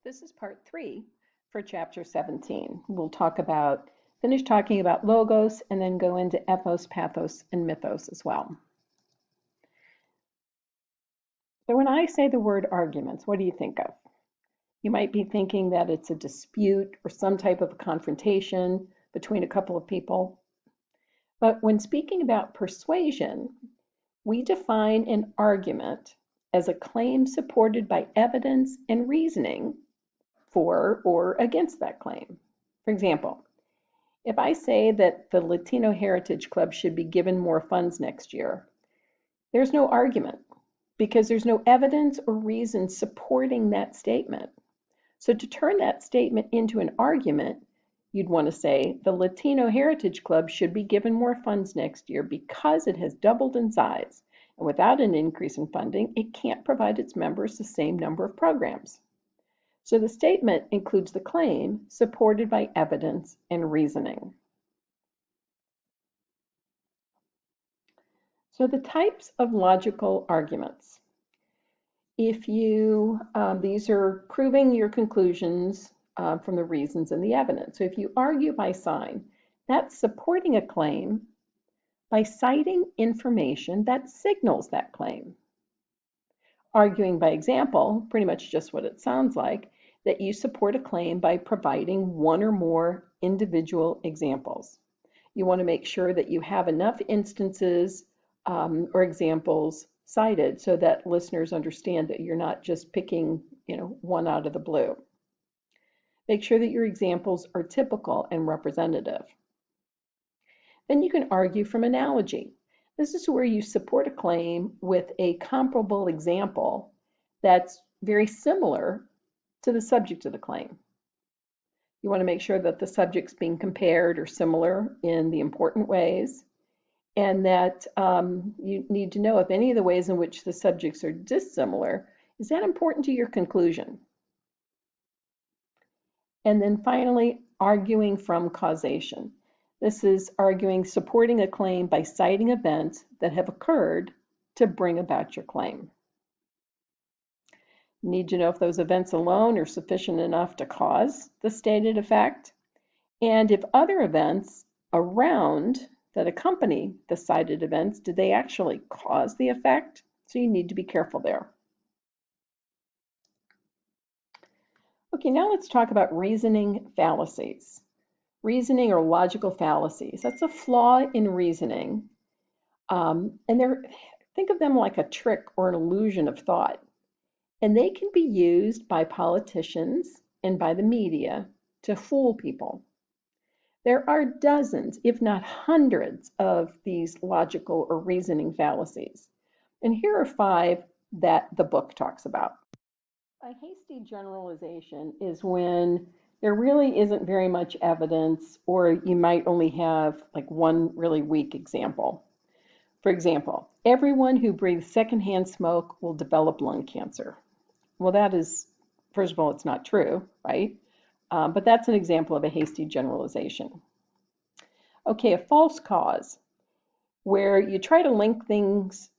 This is part 3 for chapter 17. We'll finish talking about logos and then go into ethos, pathos, and mythos as well. So when I say the word arguments, what do you think of? You might be thinking that it's a dispute or some type of a confrontation between a couple of people. But when speaking about persuasion, we define an argument as a claim supported by evidence and reasoning for or against that claim. For example, if I say that the Latino Heritage Club should be given more funds next year, there's no argument because there's no evidence or reason supporting that statement. So to turn that statement into an argument, you'd want to say the Latino Heritage Club should be given more funds next year because it has doubled in size, and without an increase in funding, it can't provide its members the same number of programs. So the statement includes the claim supported by evidence and reasoning. So the types of logical arguments. These are proving your conclusions from the reasons and the evidence. So if you argue by sign, that's supporting a claim by citing information that signals that claim. Arguing by example, pretty much just what it sounds like, that you support a claim by providing one or more individual examples. You want to make sure that you have enough instances or examples cited so that listeners understand that you're not just picking, one out of the blue. Make sure that your examples are typical and representative. Then you can argue from analogy. This is where you support a claim with a comparable example that's very similar to the subject of the claim. You want to make sure that the subjects being compared are similar in the important ways, and that you need to know if any of the ways in which the subjects are dissimilar, is that important to your conclusion? And then finally, arguing from causation. This is supporting a claim by citing events that have occurred to bring about your claim. You need to know if those events alone are sufficient enough to cause the stated effect, and if other events around that accompany the cited events, did they actually cause the effect? So you need to be careful there. Okay, now let's talk about reasoning fallacies. Reasoning or logical fallacies. That's a flaw in reasoning. Think of them like a trick or an illusion of thought. And they can be used by politicians and by the media to fool people. There are dozens, if not hundreds, of these logical or reasoning fallacies. And here are 5 that the book talks about. A hasty generalization is when there really isn't very much evidence, or you might only have like one really weak example. For example, everyone who breathes secondhand smoke will develop lung cancer. Well, that is, first of all, it's not true, right? But that's an example of a hasty generalization. Okay, a false cause, where you try to link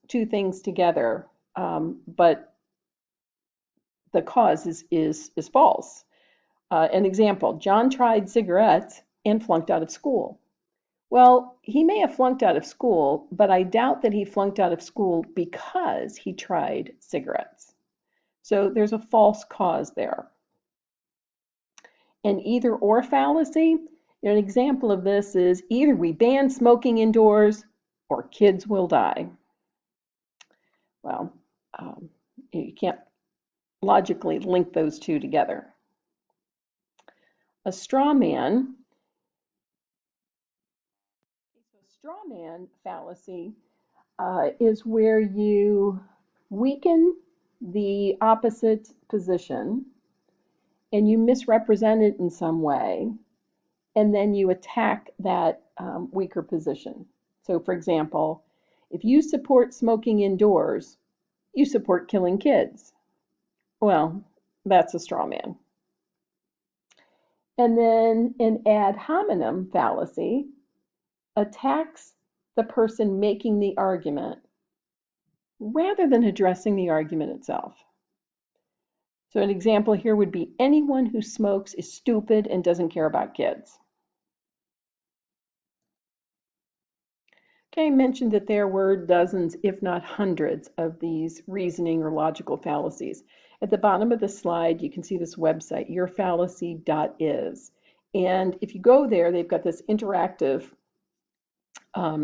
two things together, but the cause is false. An example, John tried cigarettes and flunked out of school. Well, he may have flunked out of school, but I doubt that he flunked out of school because he tried cigarettes. So there's a false cause there. An either or fallacy, an example of this is either we ban smoking indoors or kids will die. Well, you can't logically link those two together. A straw man fallacy is where you weaken the opposite position and you misrepresent it in some way, and then you attack that weaker position. So, for example, if you support smoking indoors, you support killing kids. Well, that's a straw man. And then an ad hominem fallacy attacks the person making the argument rather than addressing the argument itself. So an example here would be anyone who smokes is stupid and doesn't care about kids. Okay, I mentioned that there were dozens, if not hundreds, of these reasoning or logical fallacies. At the bottom of the slide, you can see this website, yourfallacy.is. And if you go there, they've got this interactive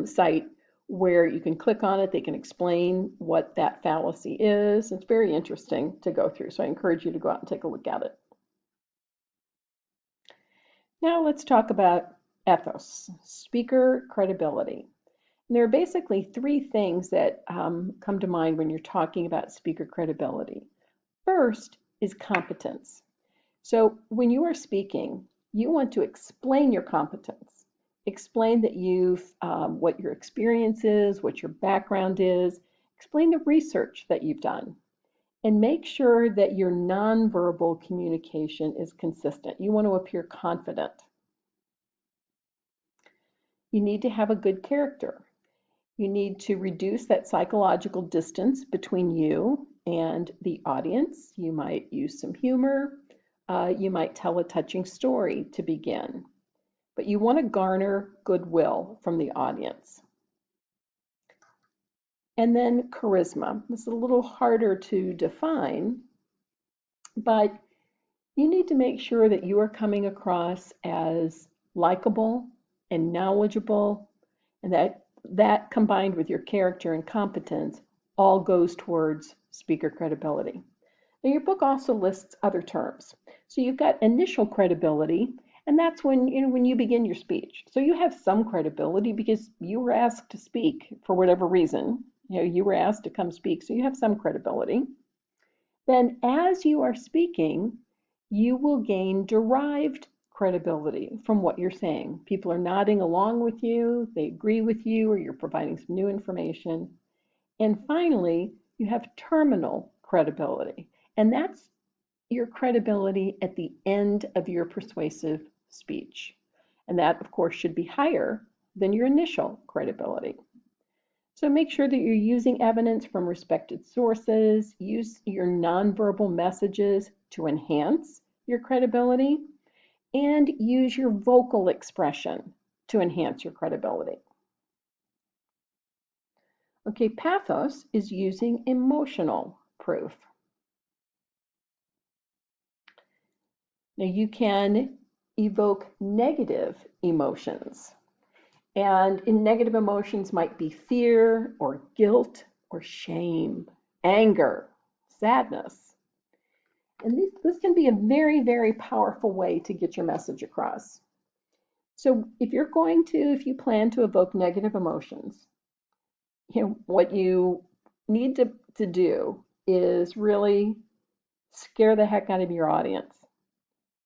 site where you can click on it. They can explain what that fallacy is. It's very interesting to go through, so I encourage you to go out and take a look at it. Now let's talk about ethos, speaker credibility. And there are basically three things that come to mind when you're talking about speaker credibility. First is competence. So when you are speaking, you want to explain your competence. Explain that what your experience is, what your background is. Explain the research that you've done. And make sure that your nonverbal communication is consistent. You want to appear confident. You need to have a good character. You need to reduce that psychological distance between you and the audience. You might use some humor. You might tell a touching story to begin. But you want to garner goodwill from the audience. And then charisma. This is a little harder to define, but you need to make sure that you are coming across as likable and knowledgeable, and that combined with your character and competence all goes towards speaker credibility. Now, your book also lists other terms. So you've got initial credibility, and that's when you begin your speech. So you have some credibility because you were asked to speak for whatever reason. You were asked to come speak, so you have some credibility. Then as you are speaking, you will gain derived credibility from what you're saying. People are nodding along with you, they agree with you, or you're providing some new information. And finally, you have terminal credibility. And that's your credibility at the end of your persuasive speech. And that, of course, should be higher than your initial credibility. So make sure that you're using evidence from respected sources, use your nonverbal messages to enhance your credibility, and use your vocal expression to enhance your credibility. Okay, pathos is using emotional proof. Now you can evoke negative emotions. And in negative emotions might be fear or guilt or shame, anger, sadness. And this can be a very, very powerful way to get your message across. So if you plan to evoke negative emotions, what you need to do is really scare the heck out of your audience.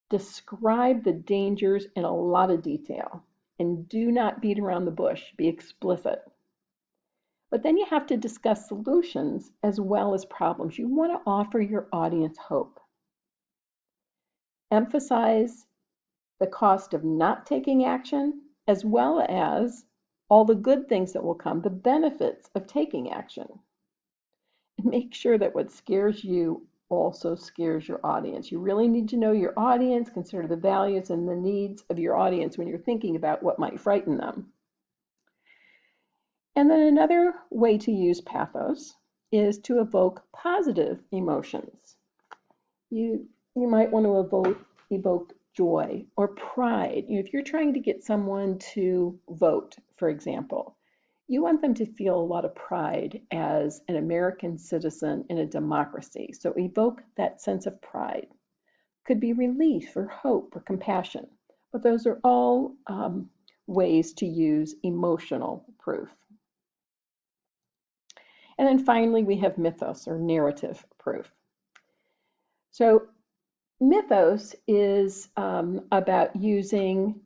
Describe the dangers in a lot of detail and do not beat around the bush. Be explicit. But then you have to discuss solutions as well as problems. You want to offer your audience hope. Emphasize the cost of not taking action as well as all the good things that will come, the benefits of taking action. And make sure that what scares you also scares your audience. You really need to know your audience, consider the values and the needs of your audience when you're thinking about what might frighten them. And then another way to use pathos is to evoke positive emotions. You might want to evoke joy or pride. If you're trying to get someone to vote, for example, you want them to feel a lot of pride as an American citizen in a democracy. So evoke that sense of pride. Could be relief or hope or compassion, but those are all ways to use emotional proof. And then finally, we have mythos or narrative proof. So mythos is about using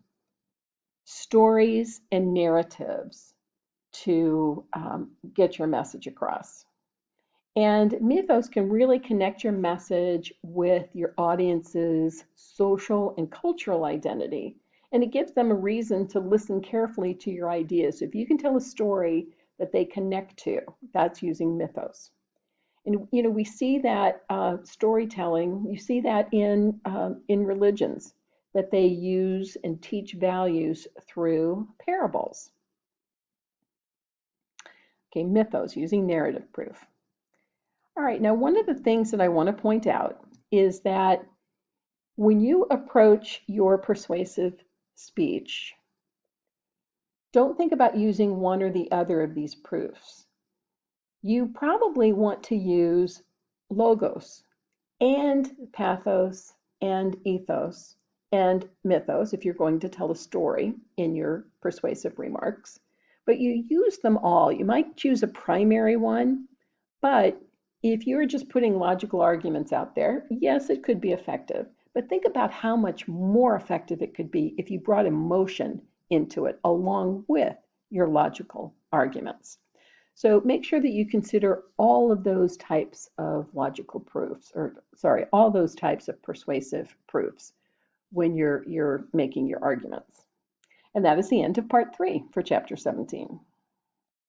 stories and narratives to get your message across. And mythos can really connect your message with your audience's social and cultural identity. And it gives them a reason to listen carefully to your ideas. So if you can tell a story that they connect to, that's using mythos. And we see that storytelling. You see that in religions, that they use and teach values through parables. Okay, mythos, using narrative proof. All right, now one of the things that I want to point out is that when you approach your persuasive speech, don't think about using one or the other of these proofs. You probably want to use logos and pathos and ethos and mythos if you're going to tell a story in your persuasive remarks. But you use them all. You might choose a primary one, but if you're just putting logical arguments out there, yes, it could be effective. But think about how much more effective it could be if you brought emotion into it along with your logical arguments. So make sure that you consider all of those types of logical proofs, or sorry, all those types of persuasive proofs when you're making your arguments. And that is the end of part 3 for chapter 17.